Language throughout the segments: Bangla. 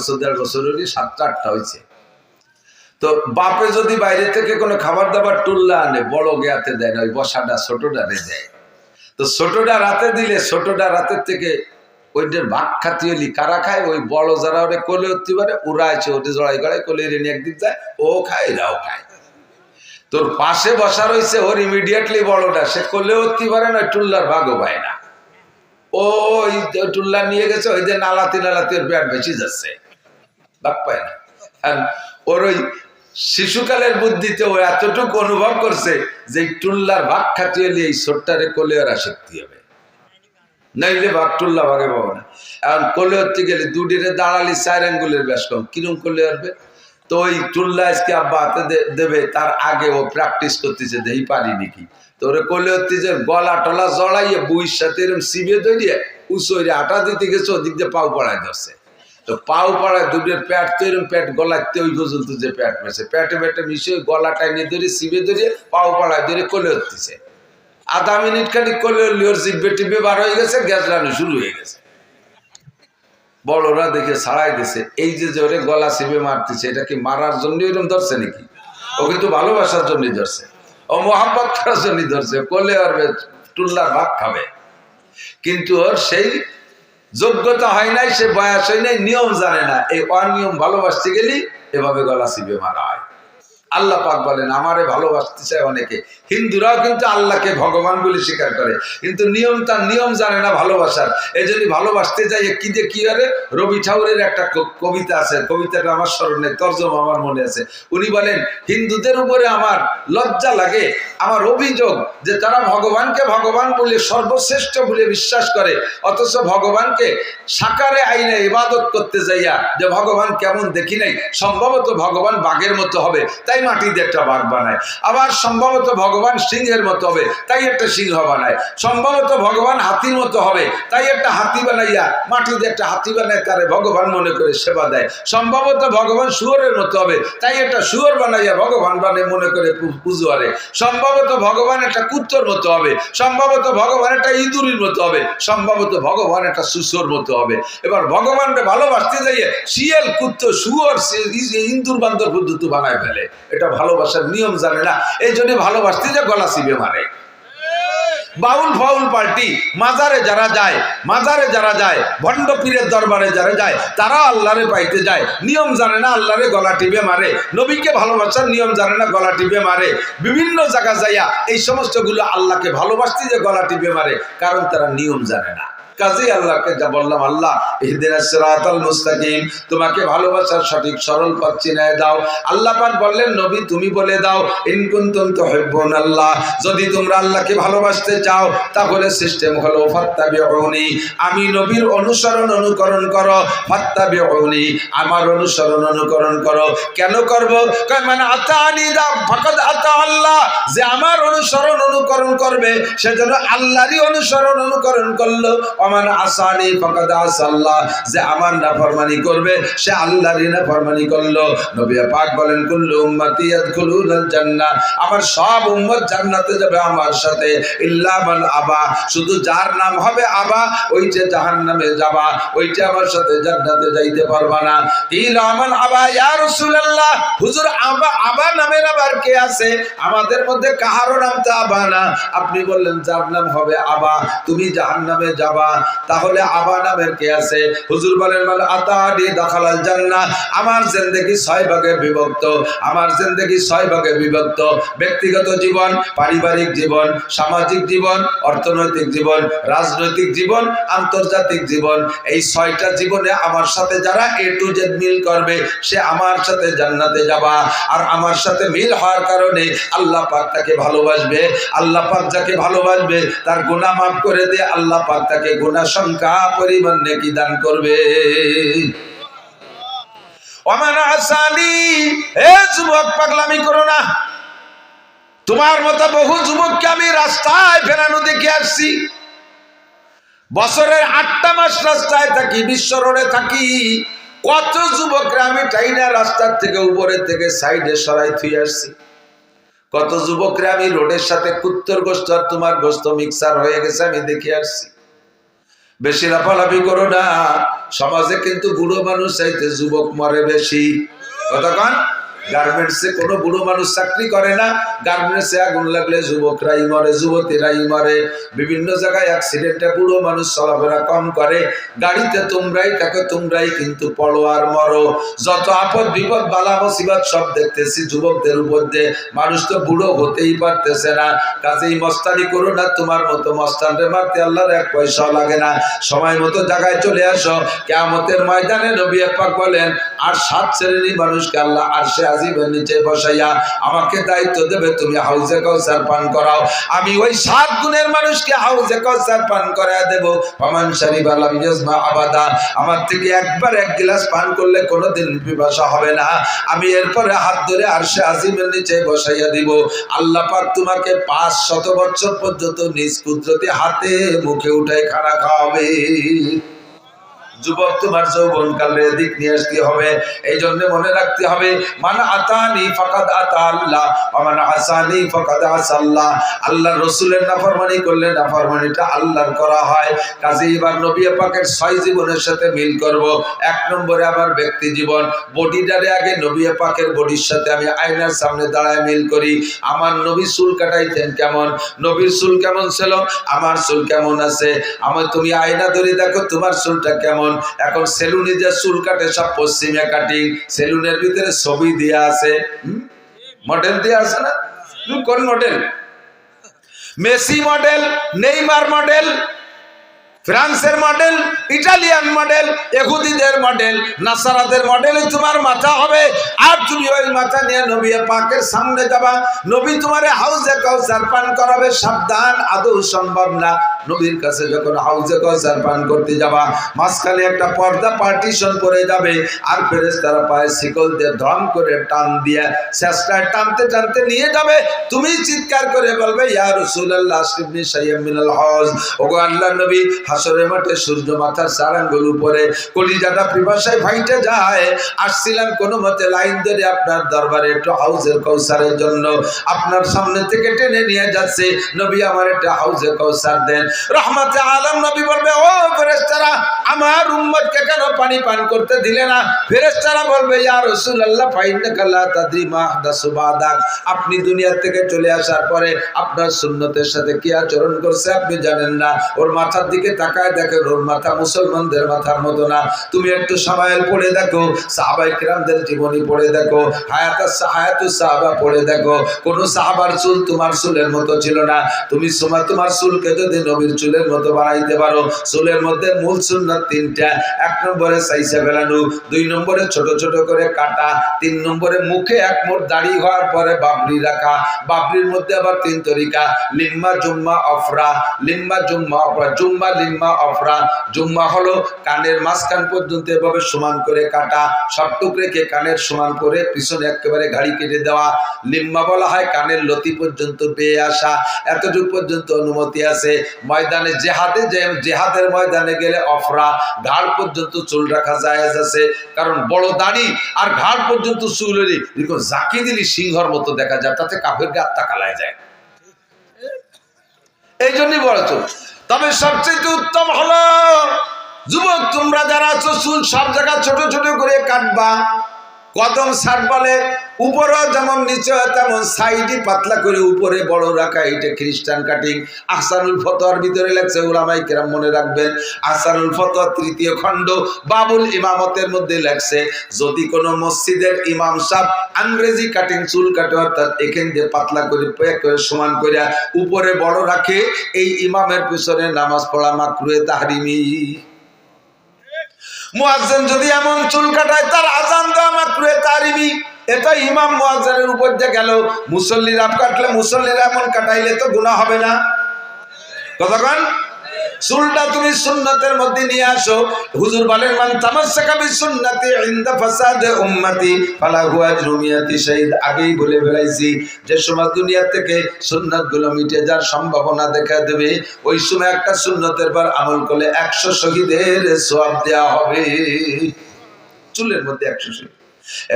বছর 1.5 বছর হলে 7টা 8টা হয়েছে। তো বাপে যদি বাইরে থেকে কোনো খাবার দাবার টুল্লা আনে বড় গেয়াতে দেয় না, ওই বসাটা ছোটটারে দেয়। তো ছোটটা রাতে দিলে ছোটটা রাতের থেকে ওইটার ভাগ খাতি হলি কারা খায়, ওই বড় যারা ওরে কোলে উঠতে পারে ওরা আছে ওটা জড়াই গড়াই কোলে রেনে একদিক যায়, ও খায় এরাও খায়। তোর পাশে বসা রয়েছে ওর ইমিডিয়েটলি বড়টা, সে কোলে উঠতে পারে না, টুল্লার ভাগও পায় না। ওই টুল্লা নিয়ে গেছে, ওই যে নালাতে নালাতে ওর পেট বেশি যাচ্ছে, ভাগ পায় না। আর ওর ওই শিশুকালের বুদ্ধিতে ও এতটুকু অনুভব করছে যে টুল্লার ভাগ খাতি হলে এই ছোট্টারে কোলে ওরা শিখতে হবে, নাইলে ভাগ টুল্লা ভাগে পাবো না। এখন কোলে হতে গেলে দুটিরে দাঁড়ালি 4 আঙ্গুলের বেশ কম, কিরম কোলে আসবে? তো ওই টুল্লা আজকে আব্বা হাতে দেবে, তার আগে ও প্র্যাকটিস করতেছে দেই পারি নাকি। তো ওরে কোলে হতে যে গলা টলা জড়াইয়ে বুইয়ের সাথে এরকম সিবে ধরিয়ে উঁচুরে আটা দিতে গেছে, ওদিক দিয়ে পাও পড়ায় ধরছে। তো পাও পড়ায় দুটোর প্যাট তো এরকম প্যাট গলাতে ওই পর্যন্ত যে প্যাট মেশে প্যাটে প্যাটে মিশে ওই গলা টাইনে ধরে সিবে ধরিয়ে পাও পড়ায় ধরে কোলে হতেছে। আধা মিনিট খানিক করলে লিওর জিব্বে টিপে বার হয়ে গেছে, গ্যাস লাগানো শুরু হয়ে গেছে। বড়রা দেখে ছাড়াই দিছে, এই যে ওরে গলা চিপে মারতেছে, এটা কি মারার জন্য এরকম ধরছে নাকি? ও কিন্তু ভালোবাসার জন্যই ধরছে, ও মোহাম্মত করার জন্যই ধরছে, করলে আর টুল্লার ভাগ খাবে। কিন্তু ওর সেই যোগ্যতা হয় নাই, সে বয়স হয় নাই, নিয়ম জানে না। এই অনিয়ম ভালোবাসতে গেলি এভাবে গলা চিপে মারা হয়। আল্লাহ পাক বলেন আমারে ভালোবাসতে চায় অনেকে। হিন্দুরাও কিন্তু আল্লাহকে ভগবান বলে স্বীকার করে, কিন্তু তার নিয়ম জানে না ভালোবাসার। এই জন্য ভালোবাসতে যাই কি যে কি করে, রবি ঠাকুরের একটা কবিতা আছে, কবিতাটা আমার স্মরণে, তর্জমা আমার মনে আছে। উনি বলেন হিন্দুদের উপরে আমার লজ্জা লাগে, আমার অভিযোগ যে তারা ভগবানকে ভগবান বলে সর্বশ্রেষ্ঠ বলে বিশ্বাস করে, অথচ ভগবানকে সাকারে আইনে ইবাদত করতে যাইয়া যে ভগবান কেমন দেখি নাই, সম্ভবত ভগবান বাঘের মতো হবে তাই মাটি দিয়ে একটা বাঘ বানায়, আবার সম্ভবত ভগবান সিংহের মতো হবে তাই একটা সিংহ বানায়, সম্ভবত ভগবান হাতির মতো হবে তাই একটা হাতি বানাইয়া মাটি দিয়ে একটা হাতি বানায় তারে ভগবান মনে করে সেবা দেয়, সম্ভবত ভগবান শুয়োরের মতো হবে তাই একটা শুয়োর বানাইয়া ভগবান বানে মনে করে পুজো করে, সম্ভবত ভগবান একটা কুত্তর মতো হবে, সম্ভবত ভগবান একটা ইঁদুরের মতো হবে, সম্ভবত ভগবান একটা সুসোর মতো হবে। এবার ভগবানকে ভালোবাসতে যাইয়ে শিয়াল কুত্ত শুয়োর ইঁদুর বান্দর পদ্ধতি বানায় ফেলে। এটা ভালোবাসার নিয়ম জানে না, এই জন্য ভালোবাসতে যে গলা চিপে মারে। বাউল ফাউল পার্টি মাজারে যারা যায় ভণ্ড পীরের দরবারে যারা যায় তারা আল্লাহরে পাইতে যায়, নিয়ম জানে না, আল্লাহরে গলা টিপে মারে। নবীকে ভালোবাসার নিয়ম জানে না, গলা টিপে মারে। বিভিন্ন জায়গা যাইয়া এই সমস্ত গুলো আল্লাহকে ভালোবাসতে যে গলা টিপে মারে, কারণ তারা নিয়ম জানে না। কাজেই আল্লাহকে যা বললাম, আল্লাহ ইহদিনাস সিরাতাল মুস্তাকিম, তোমাকে ভালোবাসার সঠিক সরল পথ চিনায় দাও। আল্লাহ পাক বললেন নবী তুমি বলে দাও ইন কুনতুম তুহিব্বুনাল্লাহ, যদি তোমরা আল্লাহকে ভালোবাসতে চাও তাহলে সিস্টেম হলো ফাত্তাবিউনি, আমি নবীর অনুকরণ করো, ফাত্তাবিউনি আমার অনুকরণ করো। কেন করব? কয় মানে আতানি দা ফাকাদ আতা আল্লাহ, যে আমার অনুকরণ করবে সে যেন আল্লাহরই অনুকরণ করলো। ওমান আসানি ফাকাদ আসাল্লাহ, যে আমার নাফরমানি করবে সে আল্লাহরই নাফরমানি করলো। নবী পাক বলেন কুল্লু উম্মতি ইয়াদখুলুনাল জান্নাহ, আমার সব উম্মত জান্নাতে যাবে আমার সাথে, ইল্লা মান আবা, শুধু যার নাম হবে আবা, ওইটা জাহান্নামে যাবা, ওইটা আমার সাথে জান্নাতে যাইতে পারবা না। ইলা মান আবা ইয়া রাসূলুল্লাহ, হুজুর আবা নামের আবার কে আছে? আমাদের মধ্যে কাহারও নাম তো আবা না। আপনি বললেন যার নাম হবে আবা তুমি জাহান্নামে যাবা, তাহলে আবা নামের কে আছে? হুজুর বলেন মানে আতাদি দাখালাল জান্নাহ। আমার জিন্দেগি 6 ভাগে বিভক্ত, আমার জিন্দেগি 6 ভাগে বিভক্ত। ব্যক্তিগত জীবন, পারিবারিক জীবন, সামাজিক জীবন, অর্থনৈতিক জীবন, রাজনৈতিক জীবন, আন্তর্জাতিক জীবন। এই 6টা জীবনে আমার সাথে যারা A to Z মিল করবে সে আমার সাথে জান্নাতে যাবা। আর আমার সাথে মিল হওয়ার কারণে আল্লাহ পাক তাকে ভালোবাসবে। আল্লাহ পাক যাকে ভালোবাসবে তার গুনাহ মাফ করে দিয়ে আল্লাহ পাক তাকে গুনাহ সংখ্যা পরিমাণ নেকি দান করবে। ওমান আসানি, এ যুবক পাগলামি করো না। তোমার মতো বহু যুবককে আমি রাস্তায় ফেরানো দেখে আসছি। বছরের 8টা মাস রাস্তায় থাকি, বিশ্ব রোডে থাকি। কত যুবকরা আমি টাইনা রাস্তার থেকে উপরের থেকে সাইডে সরাই থুই আসছি। কত যুবকরা আমি রোডের সাথে কুত্তর গোস্ত আর তোমার গোস্ত মিক্সার হয়ে গেছে আমি দেখে আসছি। বেশি লাফালাফি করো না। সমাজে কিন্তু বুড়ো মানুষ চাইতে যুবক মরে বেশি। কতক্ষণ গার্মেন্টসে কোনো বুড়ো মানুষ চাকরি করে না, গার্মেন্টসে আগুন লাগলে যুবকরাই মরে, যুবতীরাই মরে। বিভিন্ন জায়গায় অ্যাক্সিডেন্টে বুড়ো মানুষ চলাফেরা কম করে, গাড়িতে তোমরাই থাকো, তোমরাই কিন্তু পড়ো আর মরো। যত আপদ বিপদ বালা মুসিবত সব দেখতেছি যুবকদের উপর দিয়ে। মানুষ তো বুড়ো হতেই পারতেছে না, কাজেই মস্তানি করো না। তোমার মতো মস্তানরে মারতে আল্লাহর এক পয়সা লাগে না। সময় মতো জায়গায় চলে আসো। কিয়ামতের ময়দানে নবী পাক বলেন, আর 7 শ্রেণীর মানুষকে আল্লাহ আরশে আজিমের নিচে বসাইয়া আমাকে দায়িত্ব দেবে, তুমি হাউজে কাউসার পান করাও। আমি ওই 7 গুণের মানুষকে হাউজে কাউসার পান করায় দেব। ফামান শারিবা লাম ইয়াজমা আবাদা, আমার থেকে একবার এক গ্লাস পান করলে কোনোদিন পিপাসা হবে না। আমি এরপরে হাত ধরে আরশে আজিমের নিচে বসাইয়া দিব। আল্লাহ পাক তোমাকে 500 বছর পর্যন্ত নিজ কুদরতি হাতে মুখে উঠায় খানা খাওয়াবে। যুবক, তোমার যৌবনকালে দিক নিয়ে আসতে হবে। এই জন্য মনে রাখতে হবে, মান আতানি ফাকাদ আতা আল্লাহ ওয়া মান আসানি ফাকাদ আসাল্লাহ। আল্লাহ রাসূলের নাফরমানি করলে নাফরমানিটা আল্লাহর করা হয়। কাজেই এবার নবী পাকের 6 জীবনের সাথে মিল করব। 1 নম্বরে আমার ব্যক্তি জীবন, বডিটারে আগে নবী পাকের বডির সাথে আমি আয়নার সামনে দাঁড়ায় মিল করি। আমার নবী চুল কাটাইতেন কেমন, নবীর চুল কেমন ছিল, আমার চুল কেমন আছে। আমার তুমি আয়না ধরে দেখো তোমার চুলটা কেমন। এখন সেলুনে যে চুল কাটে সব পশ্চিমে কাটিং, সেলুনের ভিতরে ছবি দেয়া আছে, মডেল দেয়া আছে না? কোন model? Messi model, Neymar model, ফ্রান্সের মডেল, ইটালিয়ান মডেল, ইহুদিদের মডেল, নাসারাদের মডেলে তোমার মাথা হবে। আর তুমি ওই মাথা নিয়ে নবী পাকের সামনে যাবা, নবী তোমারে হাউজে কাউসার পান করাবে। সাবধান, আদৌ সম্ভব না। নবীর কাছে যখন হাউজে কাউসার পান করতে যাবা, মাঝখানে একটা পর্দা পার্টিশন করে যাবে, আর ফেরেশতারা পায়ে শিকল দিয়ে ধম করে টান দিয়ে চেষ্টায় টানতে টানতে নিয়ে যাবে। তুমি চিৎকার করে বলবে, ইয়া রাসূলুল্লাহ আশরিফনি শাইয়্যাম মিনাল হজ। ওগো আল্লাহর নবী, হাসরের মাঠে সূর্য মাথার 4 আঙ্গুল উপরে, কলিজাটা পিপাসায় ফাইটে যায়। আসছিলাম কোনো মতে লাইন ধরে আপনার দরবারে একটু হাউজে কাউসারের জন্য, আপনার সামনে থেকে টেনে নিয়ে যাচ্ছে। নবী, আমার একটা হাউজে কাউসার দেন। রহমতে আলম নবী বলবে, ও ফেরেশতারা, আমার উম্মতকে কেন পানি পান করতে দিলে না? ফেরেশতারা বলবে, ইয়া রাসূলুল্লাহ ফাইন্নাকা লা তাদরি মা আহদাসু বাদাক। আপনি দুনিয়া থেকে চলে আসার পরে আপনার সুন্নতের সাথে কি আচরণ করছে আপনি জানেন না। ওর মাথার দিকে তাকায় দেখেন, ওর মাথা মুসলমানদের মাথার মতো না। তুমি একটু সামায়েল পড়ে দেখো, সাহাবায়ে কিরামদের জীবনী পড়ে দেখো, হায়াতুস সাহাবা পড়ে দেখো। কোন সাহাবার চুল তোমার চুলের মতো ছিল না। তুমি তোমার চুলকে যদি নবীর চুলের মতো বানাইতে পারো, চুলের মধ্যে মূল সুন্নাত 3টা। 1 নম্বরে সাইসা ফেলানো, 2 নম্বরে ছোট ছোট করে কাটা, 3 নম্বরে মুখে 1 মোট দাড়ি হওয়ার পরে বাবরি রাখা। বাবরির মধ্যে আবার 3 তরিকা, লিম্মা, জুম্মা, অফরা। লিম্মা, জুম্মা, অফরা। জুম্মা, লিম্মা, অফরা। জুম্মা হলো কানের মাঝখান পর্যন্ত এভাবে সমান করে কাটা, সবটুক রেখে কানের সমান করে পিছনে একেবারে ঘাড়ি কেটে দেওয়া। লিম্মা বলা হয় কানের লতি পর্যন্ত পেয়ে আসা, এতটুকু পর্যন্ত অনুমতি আছে। ময়দানে জেহাদের ময়দানে গেলে অফরা, ঘাড় পর্যন্ত চুল রাখা জায়েজ আছে। কারণ বড় দাড়ি আর ঘাড় পর্যন্ত চুল হলে জাকি দিলি সিংহর মতো দেখা যায়, তাতে কাফেরকে আত্মা কালায় যায়। এই জন্যই বড় চুল। তবে সবচেয়ে উত্তম হলো, যুবক তোমরা যারা আছো, চুল সব জায়গা ছোট ছোট করে কাটবা। কদম সাট বলে, উপরেও যেমন নিচে তেমন সাইডই পাতলা করে উপরে বড় রাখা, এটা খ্রিস্টান কাটিং। আহসানুল ফতোয়ার ভিতরে লেখছে, উলামায়ে কেরাম মনে রাখবেন, আহসানুল ফতোয়া 3য় খণ্ড বাবুল ইমামতের মধ্যে লেখছে, যদি কোনো মসজিদের ইমাম সাহেব ইংরেজি কাটিং চুল কাটে, অর্থাৎ এখান দিয়ে পাতলা করে সমান করে উপরে বড় রাখে, এই ইমামের পিছনে নামাজ পড়া মাকরুহে তাহরিমি। মুয়াজ্জিন যদি এমন চুল কাটায়, তার আযান দেওয়া মাকরুহে তাহরিমি। এটা ইমাম মুয়াজ্জিনের উপর দিয়ে গেল। মুসল্লিরা কাটলে, মুসল্লিরা এমন কাটাইলে তো গুনাহ হবে না? কতক্ষণ চুলটা তুমি সুন্নতের মধ্যে নিয়ে আসো। হুজুর বলেন, মান তামাসসাকা বিসুন্নতি ইনদা ফাসাদে উম্মতি ফালাহু আজরু মিয়াতি শাহীদ। আগেই বলে ফেলাইছি, যে সময় দুনিয়া থেকে সুন্নাতগুলো মিটে যাওয়ার সম্ভাবনা দেখা দেবে, ওই সময় একটা সুন্নতের পর আমল করলে 100 শহীদের সওয়াব দেওয়া হবে। চুলের মধ্যে 100 শহীদ।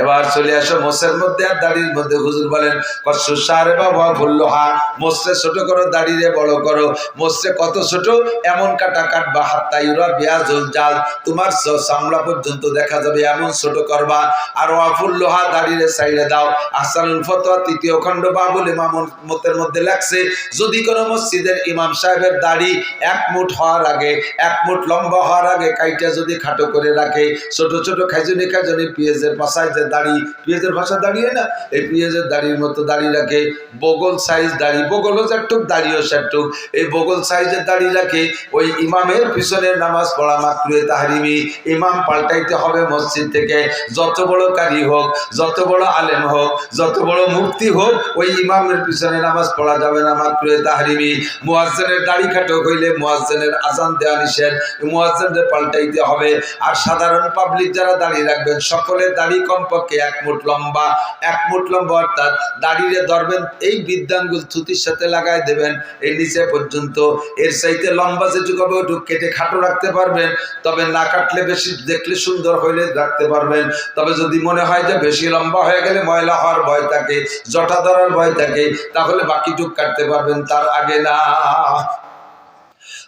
এবার চলে আসো মোসের মধ্যে আর দাড়ির মধ্যে। হুজুর বলেন কসু সারে বাবা বললো হা, মোসে ছোট করো, দাড়িরে বড় করো। মোসে কত ছোট? এমন কাটা কাটবা হাত্তা ইউরা বিয়াজুল জাল, তোমার চামড়া পর্যন্ত দেখা যাবে, এমন ছোট করবা। আর ওয়াফুল্লোহা, দাড়িরে সাইডে দাও। আহসানুল ফতোয়া 3য় খণ্ড বাবুল ইমাম মতের মধ্যে লেখছে, যদি কোনো মসজিদের ইমাম সাহেবের দাড়ি 1 মুঠ হওয়ার আগে, 1 মুঠ লম্বা হওয়ার আগে কাইটা যদি খাটো করে রাখে, ছোট ছোট খাইজনি খাইজনি পেঁয়াজের পাশায় যে দাড়ি, পেঁয়াজের ভাষা দাঁড়িয়ে না, এই পেঁয়াজের দাড়ির মতো দাড়ি রাখে, বগল সাইজ দাড়ি, বগলও যেটুক দাড়িও সেটুক, এই বগল সাইজের দাড়ি রাখে, ওই ইমামের পিছনে নামাজ পড়া মাকরুহে তাহরিমি। ইমাম পাল্টাইতে হবে মসজিদ থেকে, যত বড় কারি হোক, যত বড় আলেম হোক, যত বড় মুফতি হোক, ওই ইমামের পিছনে নামাজ পড়া যাবে না, মাকরুহে তাহরিমি। মুয়াজ্জিনের দাড়ি খাটো হইলে মুয়াজ্জিনের আজান দেওয়া নিষেধ, মুয়াজ্জিনদের পাল্টাইতে হবে। আর সাধারণ পাবলিক যারা দাড়ি রাখবেন, সকলের দাড়ি কমপক্ষে 1 মুঠ লম্বা, 1 মুঠ লম্বা, অর্থাৎ দাড়িরে ধরবেন, এই বৃদ্ধাঙ্গুল থুতির সাথে লাগাই দেবেন এই নিচে পর্যন্ত। এর চাইতে লম্বা যেটুকু হবে ওটুকু কেটে খাটো রাখতে পারবেন, তবে না কাটলে, বেশি দেখলে সুন্দর হইলে রাখতে পারবেন। তবে যদি মনে হয় যে বেশি লম্বা হয়ে গেলে ময়লা হওয়ার ভয় থাকে, জটা ধরার ভয় থাকে, তাহলে বাকিটুক কাটতে পারবেন, তার আগে না।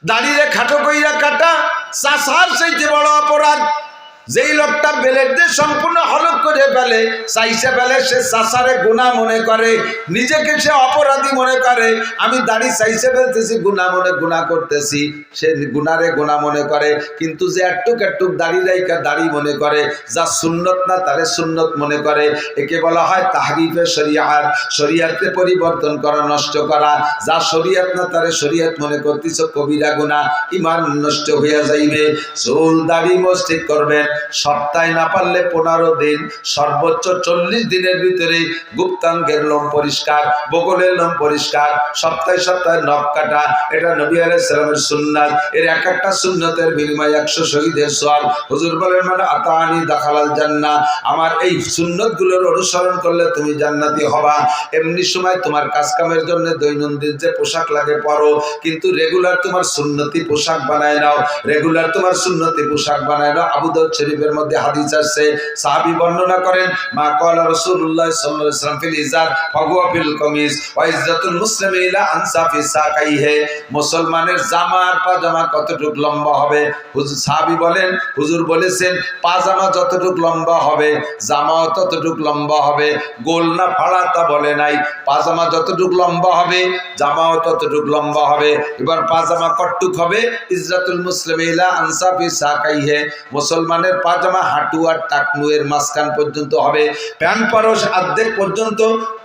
দাড়িরে খাটো কইরা কাটা চাষার চাইতে বড় অপরাধ। যেই লোকটা বেলেট দিয়ে সম্পূর্ণ হলক করে ফেলে, চাইছে ফেলে, সে চাষারে গুনাহ মনে করে, নিজেকে সে অপরাধী মনে করে। আমি দাড়ি চাইছে ফেলতেছি, গুনাহ মনে গুনাহ করতেছি, সে গুনারে গুনাহ মনে করে। কিন্তু যে একটুক একটুক দাড়ি রাইকা দাড়ি মনে করে, যা সুন্নত না তারে সুন্নত মনে করে, একে বলা হয় তাহরিফে শরিয়াত, শরিয়াতকে পরিবর্তন করা, নষ্ট করা। যা শরিয়াত না তারে শরিয়াত মনে করতেছ, কবিরা গুনাহ, ঈমান নষ্ট হইয়া যাইবে। চুল দাড়ি মসজিদ করবেন, সপ্তাহে না পারলে 15 দিন, সর্বোচ্চ 40 দিনের ভিতরে গুপ্তাঙ্গের লোম পরিষ্কার, বগলের লোম পরিষ্কার, সপ্তাহে সপ্তাহে নখ কাটা, এটা নবী আলাইহিস সালামের সুন্নাত। এর এক একটা সুন্নতের বিনিময়ে 100 শহীদের সওয়াব। হুজুর বলেন, মানে আতানি দাখালাল জান্নাহ, আমার এই সুন্নতগুলোর অনুসরণ করলে তুমি জান্নাতি হবা। এমনি সময় তোমার কাজ কামের জন্য দৈনন্দিন যে পোশাক লাগে পরো, কিন্তু রেগুলার তোমার সুন্নতি পোশাক বানায় নাও, রেগুলার তোমার সুন্নতি পোশাক বানায় নাও। আবু দাউদ শরীফের মধ্যে হাদিস আছে, সাহাবী বর্ণনা করেন, মা ক্বালা রাসূলুল্লাহ সাল্লাল্লাহু আলাইহি ওয়াসাল্লাম ফিল ইজার ফাহুয়া ফিল কামিজ ওয়া ইজ্জাতুল মুসলিমি ইলা আনসাফি সাকাইহি। মুসলমানের জামা আর পাজামা কতটুক লম্বা হবে? হুজুর সাহাবী বলেন, হুজুর বলেছেন পাজামা যতটুক লম্বা হবে জামাও ততটুক লম্বা হবে। গোল না ফাড়া তা বলে নাই, পাজামা যতটুক লম্বা হবে জামাও ততটুক লম্বা হবে। এবার পাজামা কতটুক হবে? ইজ্জাতুল মুসলিমি ইলা আনসাফি সাকাইহি, মুসলমানের পাজামা হাঁটু আর টাকনু এর মাঝখান পর্যন্ত হবে। প্যান্ট পরশ অর্ধেক পর্যন্ত,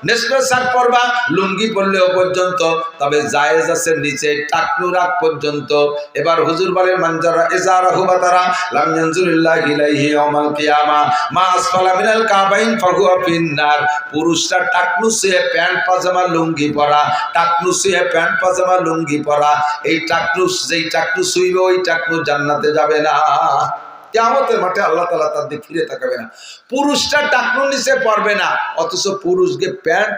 নেসফে শার্ট পরবা, লুঙ্গি পরলেও পর্যন্ত, তবে জায়েজ আছে নিচে টাকনু রাখ পর্যন্ত। এবার হুজুর বলেন, মানজারা ইজারাহু বাতারা লাম ইয়ানজুলিল্লাহি ইলাইহি ইয়াউমাল কিয়ামা মা আসফালা মিনাল কাবাইন ফাহুয়া ফিন্নার। পুরুষরা টাকনু সে প্যান্ট পাজামা লুঙ্গি পরা, টাকনু সে প্যান্ট পাজামা লুঙ্গি পরা, এই টাকনু, যেই টাকনু শুইবে ওই টাকনু জান্নাতে যাবে না। কিয়ামতের মাঠে আল্লাহ তাআলা তার দিকে ফিরে তাকাবে না। পুরুষটা টাকনুর নিচে পড়বে না, অথচ পুরুষকে প্যান্ট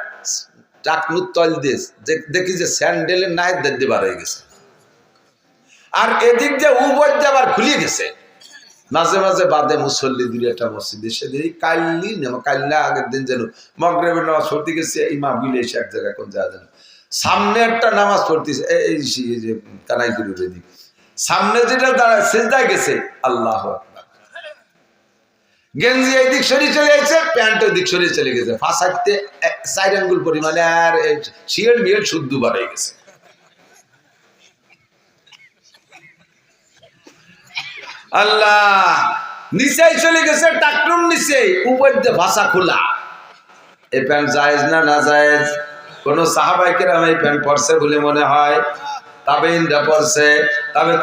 টাকনুর তল দিয়ে দেখি যে স্যান্ডেলের নায়ের দেখতে বার হয়ে গেছে, আর এদিক দিয়ে উবর দিয়ে আবার খুলে গেছে। মাঝে মাঝে বাদে মুসল্লি দিলে একটা মসজিদে, সেদিন কাল না আগের দিন যেন মাগরিবের নামাজ পড়তে গেছে, ইমাম বিলে এসে এক জায়গায় কোন জায়গা যেন সামনে একটা নামাজ পড়তেছে, এই যে কানাইগুলির এদিক সামনে যেটা দাঁড়ায় সেজদায় গেছে, আল্লাহু আকবার, গেঞ্জি এইদিক সরিয়ে চলে গেছে, প্যান্ট ওইদিক সরিয়ে চলে গেছে, ফাঁসাইতে 4 আঙ্গুল পরিমাণে, আর শিয়ের মিয়ের শুদ্ধ বার হয়ে গেছে। আল্লাহ, নিচে চলে গেছে, টাকনুর নিচে, উপর দিয়ে ভাষা খোলা। এই প্যান্ট জায়েজ না না জায়েজ? কোন সাহাবায়ে কেরাম এই প্যান্ট পরছে বলে মনে হয়? তাবেঈনরা পড়ছে,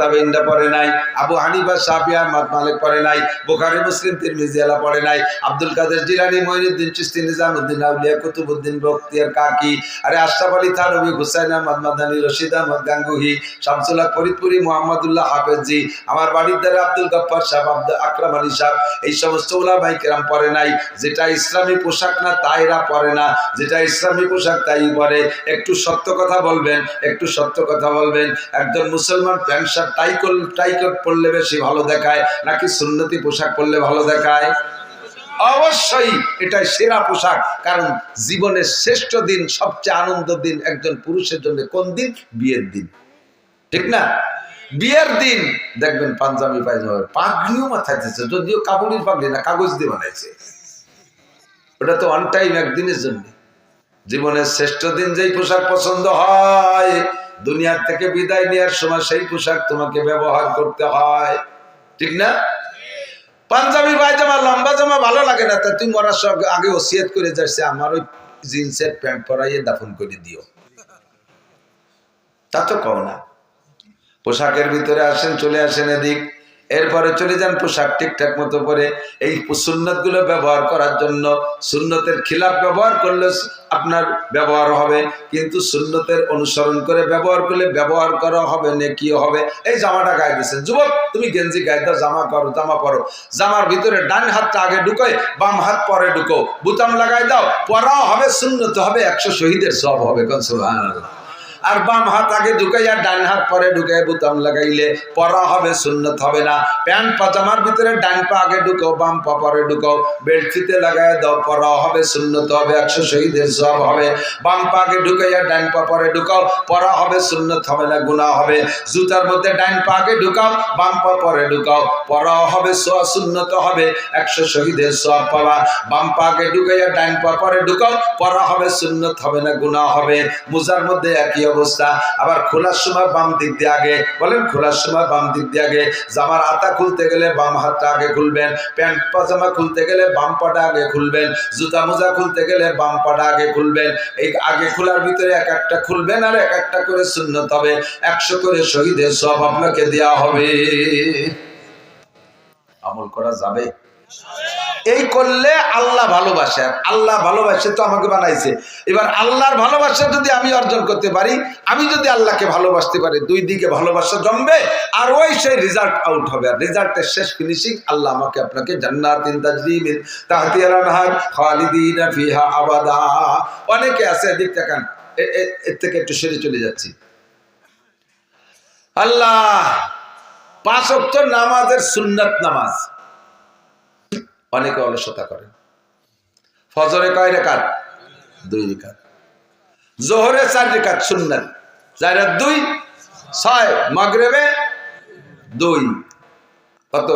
তাবেঈনরা পড়ে নাই। আবু হানিফা, শাফিঈ, আহমদ, মালিক পড়ে নাই। বুখারী, মুসলিম, তিরমিজি এলা পড়ে নাই। আব্দুল কাদের জিলানী, মঈনুদ্দিন চিশতি, নিজামউদ্দিন আউলিয়া, কুতুবউদ্দিন বখতিয়ার কাকি, আরে আশরাফ আলী থানভী, হুসাইন আহমদ মাদানী, রশিদ আহমদ গাঙ্গুহি, শামসুল হক ফরিদপুরি, মুহাম্মদুল্লাহ হাফেজি, আমার বাড়ির দ্বারা আব্দুল গফফার সাহেব, আব্দুল আকরাম আলী সাহেব, এই সমস্ত উলামায়ে কেরাম পড়ে নাই। যেটা ইসলামী পোশাক না তাইরা পড়ে না, যেটা ইসলামী পোশাক তাই পরে। একটু সত্য কথা বলবেন, একটু সত্য কথা বলবেন। একজন মুসলমান প্যান্ট শার্ট টাই কোট পরলে বেশি ভালো দেখায় নাকি সুন্নতি পোশাক পরলে ভালো দেখায়? অবশ্যই এটাই সেরা পোশাক। কারণ জীবনের শ্রেষ্ঠ দিন, সবচেয়ে আনন্দের দিন একজন পুরুষের জন্য কোন দিন? বিয়ের দিন, ঠিক না? বিয়ের দিন দেখবেন পাঞ্জাবি পায়জামা, পাগড়িও মাথায় দিচ্ছে, যদিও কাপড়ের পাগড়ি না, কাগজ দিয়ে বানাইছে। ওটা তো অন টাইম, একদিনের জন্য। জীবনের শ্রেষ্ঠ দিন যেই পোশাক পছন্দ হয়, দুনিয়ার থেকে বিদায় নেওয়ার সময় সেই পোশাক তোমাকে ব্যবহার করতে হয়, ঠিক না? পাঞ্জাবি পায়জামা লম্বা জামা ভালো লাগে না, তা তুই মরার আগে ওসিয়ত করে যাচ্ছে আমার ওই জিন্সের প্যান্ট পরাইয়ে দাফন করে দিও, তা তো কও না। পোশাকের ভিতরে আসেন, চলে আসেন এদিক, এরপরে চলে যান পোশাক ঠিকঠাক মতো পরে। এই সুন্নত গুলো ব্যবহার করার জন্য, সুন্নতের খিলাফ ব্যবহার করলে আপনার ব্যবহার হবে, কিন্তু সুন্নতের অনুসরণ করে ব্যবহার করলে ব্যবহার করা হবে, নেকিও হবে। এই জামাটা গায়ে দিচ্ছেন, যুবক তুমি গেঞ্জি গায়ে দাও, জামা করো, জামা পরো, জামার ভিতরে ডান হাতটা আগে ঢুকোয়, বাম হাত পরে ঢুকো, বুতাম লাগাই দাও, পরাও হবে, সুন্নত হবে, 100 শহীদের সব হবে। সুবহানাল্লাহ। আর বাম হাত আগে ঢুকাইয়া ডান হাত পরে ঢুকাই বুতাম লাগাইলে পরা হবে, সুন্নত হবে না। প্যান্ট পাজামার ভিতরে ডান পা আগে ঢুকাও, বাম পা পরে ঢুকাও, বেল্ট ফিতে লাগাই দাও, পরা হবে, সুন্নত হবে, 100 শহীদের সব হবে। বাম পা আগে ঢুকাইয়া ডান পা পরে ঢুকাও, পরা হবে, সুন্নত হবে না, গুনাহ হবে। জুতার মধ্যে ডান পা আগে ঢুকাও, বাম পা পরে ঢুকাও, পরা হবে, সুন্নত হবে, 100 শহীদের সব পাবা। বাম পা আগে ঢুকাইয়া ডান পা পরে ঢুকাও, পরা হবে, সুন্নত হবে না, গুনাহ হবে। মোজার মধ্যে একই অবস্থা। আবার খোলার সময় বাম দিক দিয়ে আগে, বলেন খোলার সময় বাম দিক দিয়ে আগে। জামার আতা খুলতে গেলে বাম হাতটা আগে খুলবেন, প্যান্ট পাজামা খুলতে গেলে বাম পাটা আগে খুলবেন, জুতা মোজা খুলতে গেলে বাম পাটা আগে খুলবেন। এই আগে খোলার ভিতরে এক একটা খুলবেন, আর এক একটা করে সুন্নত হবে, 100 করে শহীদের সব আপনাকে দেওয়া হবে। আমল করা যাবে? এই করলে আল্লাহ ভালোবাসে, আল্লাহ ভালোবাসে তো আমাকে বানাইছে। এবার আল্লাহর ভালোবাসা যদি আমি অর্জন করতে পারি, আমি যদি আল্লাহকে ভালোবাসতে পারি, দুই দিকে ভালোবাসা জমবে, আর ওই সেই রেজাল্ট আউট হবে। আর রেজাল্টের শেষ ফিনিশিং আল্লাহ আমাকে আপনাকে জান্নাতিন তাজরি মিন তাহতিহাল আনহার খালিদিনা ফিহা আবাদা। অনেকে আছে, এদিক তাকান, এর থেকে একটু সরে চলে যাচ্ছি। আল্লাহ 5 ওয়াক্ত নামাজের সুন্নাত নামাজ অনেকে অলসতা করেন। ফজরে কয় রাকাত? 2 রাকাত। জোহরে 4 রাকাত সুন্নাত, 4 আর 2 6। মাগরিবে 2, কত?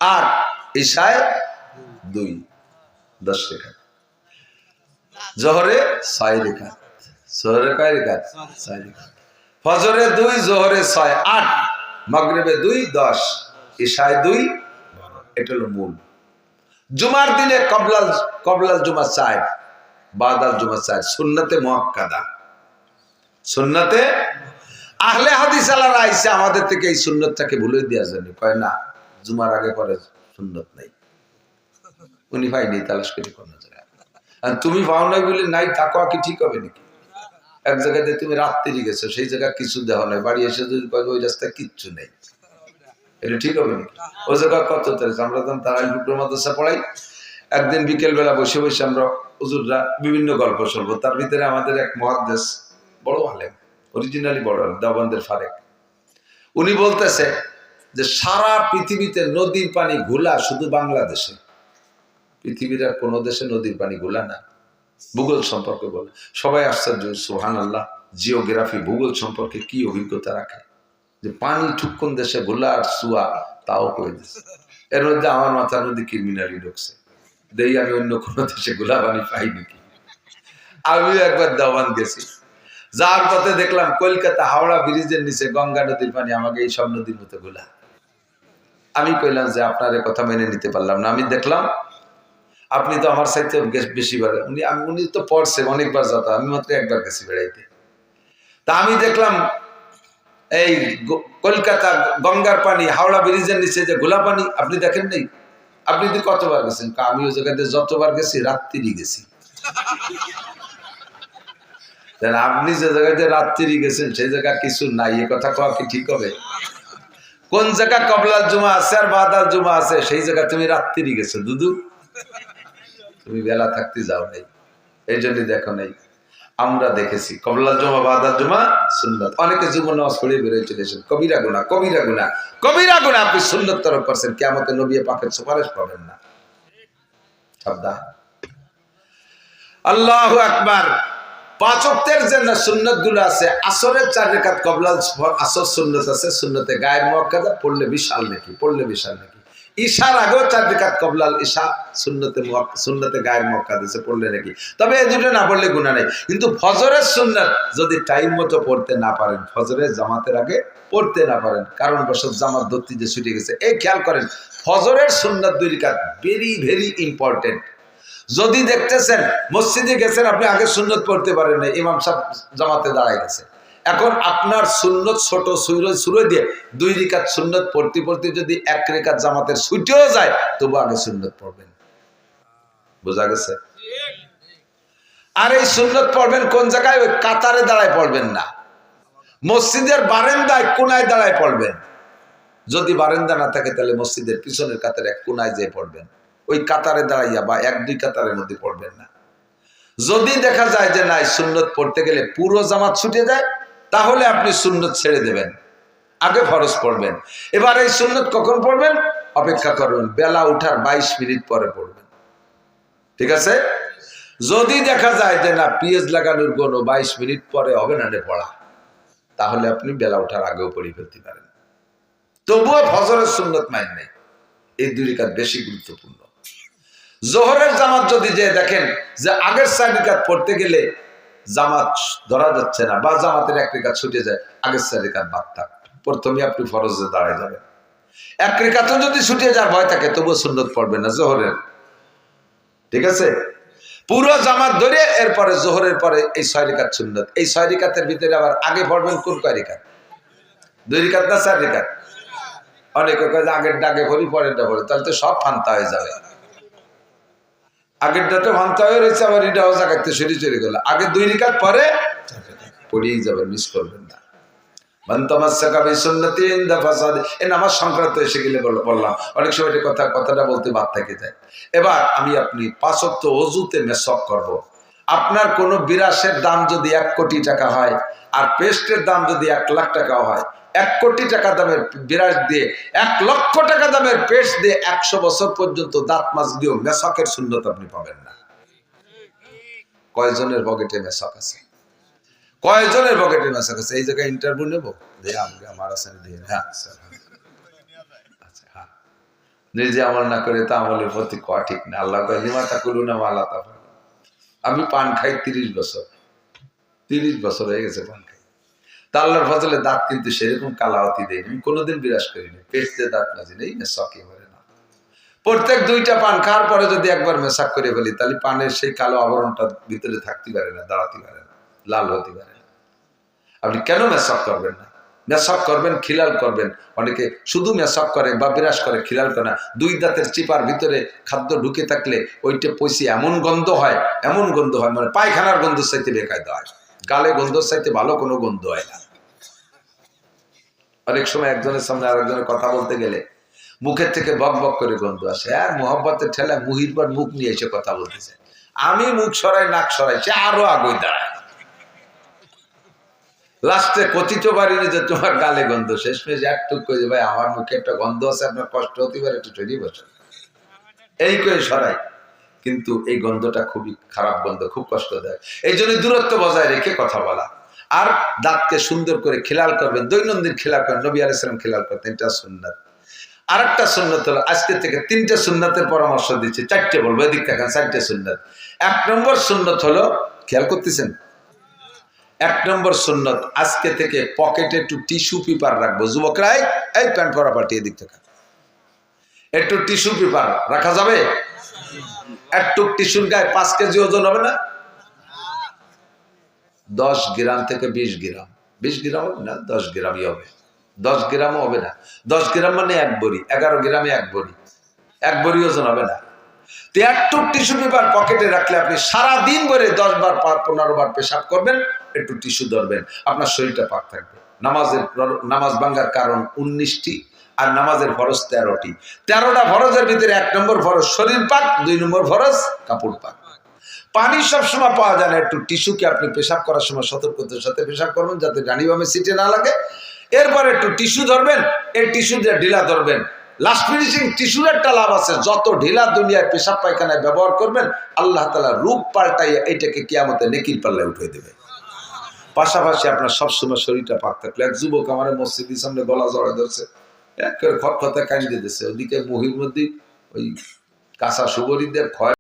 8। ইশায় 2, 10 রাকাত। জোহরে 6 রাকাত। জোহরে কয় রাকাত? 6 রাকাত। ফজরে 2, জোহরে 6, 8। মাগরিবে 2, 10। ইশায় 2, 12। এটা হলো মূল। জুমার দিনে কবলাল জুমা 4, বাদাল জুমা 4, সুন্নতে মুআক্কাদা। সুন্নতে আহলে হাদিস আলারা আইসা আমাদের থেকে এই সুন্নতটাকে ভুলে দেওয়ার জন্য কয় না, জুমার আগে পরে সুন্নত নাই। উনি পাইনি, তালাশ করে কোন জায়গায়। আর তুমি পাও নাই বলে নাই থাকো, কি ঠিক হবে নাকি? এক জায়গাতে তুমি রাত্রি গেছো, সেই জায়গা কিছু দেওয়া নাই, বাড়ি এসে যদি ওই রাস্তায় কিচ্ছু নেই, এটা ঠিক হবে নাকি? ওই জায়গা কত আমরা তখন তারা মাদ্রাসা পড়াই। একদিন বিকেল বেলা বসে বসে আমরা হুজুররা বিভিন্ন গল্প শুনবো। তার ভিতরে আমাদের এক মুহাদ্দিস, বড় আলেম, অরিজিনালি বড় আলেম, দেওবন্দের ফারেক, উনি বলতেছে যে সারা পৃথিবীতে নদীর পানি ঘোলা শুধু বাংলাদেশে, পৃথিবীর আর কোনো দেশে নদীর পানি ঘোলা না। ভূগোল সম্পর্কে বলে সবাই আশ্চর্য, সুবহানাল্লাহ। জিওগ্রাফি, ভূগোল সম্পর্কে কি অভিজ্ঞতা রাখে যে পানি ঠুক্কন দেশে ঘোলা আর সুয়া, তাও করে দিচ্ছে। এর মধ্যে আমার মাথার মধ্যে ক্রিমিনালি ঢুকছে, দেই আমি অন্য কোনো দেশে ঘোলা পানি পাই নাকি। আমিও একবার দেওয়ান গেছি, যার পথে দেখলাম কলকাতা হাওড়া ব্রিজের নিচে গঙ্গা নদীর পানি আমাকে এই সব নদীর মতো ঘোলা। আমি কইলাম যে আপনার কথা মেনে নিতে পারলাম না। আমি দেখলাম আপনি তো আমার সাথে বেশিবার, উনি তো পড়ছে অনেকবার যাতা, আমি মাত্র একবার গেছি বেড়াইতে। তা আমি দেখলাম এই কলকাতা গঙ্গার পানি হাওড়া ব্রিজের নিচে যে ঘোলা পানি, আপনি দেখেন নাই? আপনি তো কতবার গেছেন? আমি ওই জায়গাতে যতবার গেছি রাত্রি গেছি। আপনি যে জায়গাতে রাত্রি গেছেন সেই জায়গা কিছু নাই, এ কথা কওয়া কি ঠিক হবে? কোন জায়গা কবলাল জুমা আছে আর বাদাল জুমা আছে, সেই জায়গা তুমি রাত্রি গেছো দুদু, তুমি বেলা থাকতে যাও নাই, এই জন্য দেখো নাই। আমরা দেখেছি কবলাল জুমা বাদাল জুমা সুন্নাত। অনেকে জীবন নামাজ পড়ে বেরোয় চলেছেন, কবিরা গুনাহ, কবিরা গুনাহ, কবিরা গুনাহ। আপনি সুন্নাত তরফ করছেন, কিয়ামতে নবী পাকের সুপারিশ পাবেন না। সাবধান। আল্লাহু আকবার। 5 ওয়াক্তের যে সুন্নাত গুলো আছে, আসরের 4 রাকাত কবলা আসর সুন্নাত আছে, সুন্নতে গায়ের মুআক্কাদা পড়লে বিশাল নাকি, পড়লে বিশাল নাকি। ঈশার আগেও 4 রাকাত কবলাল ঈশা সুন্নতে গায়ের মুআক্কাদা আছে, পড়লে নাকি। তবে এই দুটো না পড়লে গুনাহ নাই। কিন্তু ফজরের সুন্নাত যদি টাইম মতো পড়তে না পারেন, ফজরের জামাতের আগে পড়তে না পারেন, কারণ বশত জামাত ধরতে যে ছুটে গেছে, এই খেয়াল করেন ফজরের সুন্নাত 2 রাকাত ভেরি ভেরি ইম্পর্টেন্ট। যদি দেখতেছেন মসজিদে গেছেন, আপনি আগে সুন্নত পড়তে পারেন না, ইমাম সাহেব জামাতে দাঁড়ায় গেছে, এখন আপনার সুন্নত ছোট সুরে দিয়ে 2 রাকাত সুন্নত পড়তে পড়তে যদি 1 রাকাত জামাতের ছুটেও যায়, তবু আগে সুন্নত পড়বেন। বোঝা গেছে? আর এই সুন্নত পড়বেন কোন জায়গায়? ওই কাতারে দাঁড়ায় পড়বেন না, মসজিদের বারান্দায় কোনায় দাঁড়ায় পড়বেন। যদি বারান্দা না থাকে তাহলে মসজিদের পিছনের কাতারে এক কোনায় যেয়ে পড়বেন, ওই কাতারে দাঁড়াইয়া বা 1-2 কাতারের মধ্যে পড়বেন না। যদি দেখা যায় যে নাই সুন্নত পড়তে গেলে পুরো জামাত ছুটে যায়, তাহলে আপনি সুন্নত ছেড়ে দেবেন, আগে ফরজ পড়বেন। এবার এই সুন্নত কখন পড়বেন? অপেক্ষা করবেন, বেলা উঠার 22 মিনিট পরে পড়বেন, ঠিক আছে? যদি দেখা যায় যে না পিএস লাগানোর কোনো 22 মিনিট পরে হবে না পড়া, তাহলে আপনি বেলা উঠার আগেও পড়ে ফেলতে পারেন। তবুও ফজরের সুন্নত মাইন নেই, এই 2 রাকাত বেশি গুরুত্বপূর্ণ। জোহরের জামাত যদি যে দেখেন যে আগের 4 রাকাত পড়তে গেলে জামাত ধরা যাচ্ছে না, বা জামাতের 1 রাকাত ছুটে যায়, আগের 4 রাকাত বাদ থাক, প্রথমে আপনি ফরজে দাঁড়ায় যাবেন। 1 রাকাতও যদি ছুটে যাওয়ার ভয় থাকে, তবুও সুন্নত পড়বেন না জোহরের, ঠিক আছে? পুরো জামাত ধরে এরপরে জোহরের পরে এই 6 রাকাত সুন্নত। এই 6 রাকাতের ভিতরে আবার আগে পড়বেন কোন কয় রাকাত? 2 রাকাত না 4 রাকাত? অনেকে কয় যে আগের ডাকে পড়ি পরেরটা পড়ি, তাহলে তো সব ফান্তা হয়ে যাবে। আগের ডাটা ফান্তা হয়ে রয়েছে, আবার এটাও জাগাতে সরি চলে গেল। আগে 2 রাকাত পরে পড়িয়েই যাবেন, মিস করবেন না। নামাজ সংক্রান্ত এসে গেলে বললাম, অনেক সময় কথাটা বলতে বাদ থেকে যায়। এবার আপনি 5 ওয়াক্ত ওযুতে মেসওয়াক করব। আপনার কোন বিরাসের দাম যদি 1 কোটি টাকা হয়, আর পেস্টের দাম যদি 1 লাখ টাকা হয়, 1 কোটি টাকা দামের বিরাস দিয়ে 1 লক্ষ টাকা দামের পেস্ট দিয়ে 100 বছর পর্যন্ত দাঁত মাছ দিয়েও মেসওয়াকের সুন্নত আপনি পাবেন না। কয়জনের পকেটে মেসওয়াক আছে? কয়জনের পকেটে মেসওয়াক আছে? এই জায়গায় ইন্টারভিউ নেব, আমার আছে দিয়ে। হ্যাঁ, হ্যাঁ, নিজে আমল না করে তা আমলের প্রতি কোয়া ঠিক না। আল্লাহ কয় লিমাতা কুলুনা মা লা তাফালুন। আমি পান খাই 30 বছর, 30 বছর হয়ে গেছে পান খাই। তা আল্লাহর ফজলে দাঁত কিন্তু সেরকম কালাওয়াতি দেয়নি, আমি কোনোদিন বিরাজ করিনি, পেটতে দাঁত মাজি নেই, মেসওয়াকই করে না। প্রত্যেক 2টা পান খাওয়ার পরে যদি একবার মেসওয়াক করে ফেলি, তাহলে পানের সেই কালো আবরণটা ভিতরে থাকতে পারে না, দাঁড়াতে পারে না, লাল হতে পারে না। আপনি কেন মেসওয়াক করবেন না? মেসওয়াক করবেন, খিলাল করবেন। অনেকে শুধু মেসওয়াক করে বা বিরাজ করে, খিলাল করে না। 2 দাঁতের চিপার ভিতরে খাদ্য ঢুকে থাকলে ওইটা পয়সি এমন গন্ধ হয়, এমন গন্ধ হয়, মানে পায়খানার গন্ধ চাইতে বেকায়দা হয়। গালে গন্ধ চাইতে ভালো কোনো গন্ধ হয় না। অনেক সময় একজনের সামনে আরেকজনের কথা বলতে গেলে মুখের থেকে বক বক করে গন্ধ আসে, আর মোহাব্বতের ঠেলায় মুহির পর মুখ নিয়ে এসে কথা বলতেছে। আমি মুখ সরাই, নাক সরাই, সে আরো আগুই দাঁড়ায়। লাস্টে কথিত পারিনি যে তোমার গালে গন্ধ, শেষমেশ একটুক কই যে ভাই আমার মুখে একটা গন্ধ আছে, আপনার কষ্ট হতে পারে, একটু তৈরি বসে এই করে সরাই। কিন্তু এই গন্ধটা খুবই খারাপ গন্ধ, খুব কষ্ট দেয়। এই জন্য দূরত্ব বজায় রেখে কথা বলা, আর দাঁতকে সুন্দর করে খেলাল করবেন, দৈনন্দিন খেলাল করেন। নবী আলাইহিস সালাম খেলাল করতেন, এটা সুন্নাত। আরেকটা সুন্নাত হলো, আজকে থেকে 3টে সুন্নাতের পরামর্শ দিচ্ছি, 4টে বলবো, এদিক দেখেন, 4টে সুন্নাত। 1 নম্বর সুন্নাত হলো, খেয়াল করতেছেন, 1 নম্বর সুন্নাত, আজকে থেকে পকেটে একটু টিস্যু পেপার রাখবো। যুবকরা এই প্যান্ট পরা পাল্টি এদিক থেকে, একটু টিস্যু পেপার রাখা যাবে? একটু টিস্যুর গায়ে 5 কেজি ওজন হবে না? 10 গ্রাম থেকে 20 গ্রাম, 20 গ্রাম হবে না, 10 গ্রামই হবে। 10 গ্রামও হবে না, 10 গ্রাম মানে 1 বড়ি, 11 গ্রামে 1 বড়ি, 1 বড়ি ওজন হবে না। তো একটু টিস্যু পেপার পকেটে রাখলে আপনি সারাদিন ধরে 10 বার 15 বার পেশাব করবেন, একটু টিস্যু ধরবেন, আপনার শরীরটা পাক থাকবে। নামাজ ভাঙ্গার কারণ 19টি, আর নামাজের ফরজ 13টি। 13টা ফরজের ভিতরে 1 নম্বর ফরজ শরীর পাক, 2 নম্বর ফরজ কাপড় পাক। পানি সবসময় পাওয়া যায় না, একটু টিস্যুকে আপনি পেশাব করার সময় সতর্কতার সাথে পেশাব করবেন, যাতে ডানি বামে সিটে না লাগে। এরপর একটু টিস্যু ধরবেন, এই টিস্যু দিয়ে ঢিলা ধরবেন, লাস্ট ফিনিশিং টিস্যুর একটা লাভ আছে, যত ঢিলা দুনিয়ায় পেশাব পায়খানায় ব্যবহার করবেন আল্লাহ তাআলা রূপ পাল্টাইয়া এইটাকে কিয়ামতে নেকির পাল্লায় উঠিয়ে দেবে। পাশাপাশি আপনার সবসময় শরীরটা পাক থাকলে। এক যুবক আমার মসজিদের সামনে গলা জড়ায় ধরছে, একেবারে খটখটায় কান্দি দিতেছে, ওদিকে মুহির মধ্যে ওই কাঁচা সুগরিদের খয়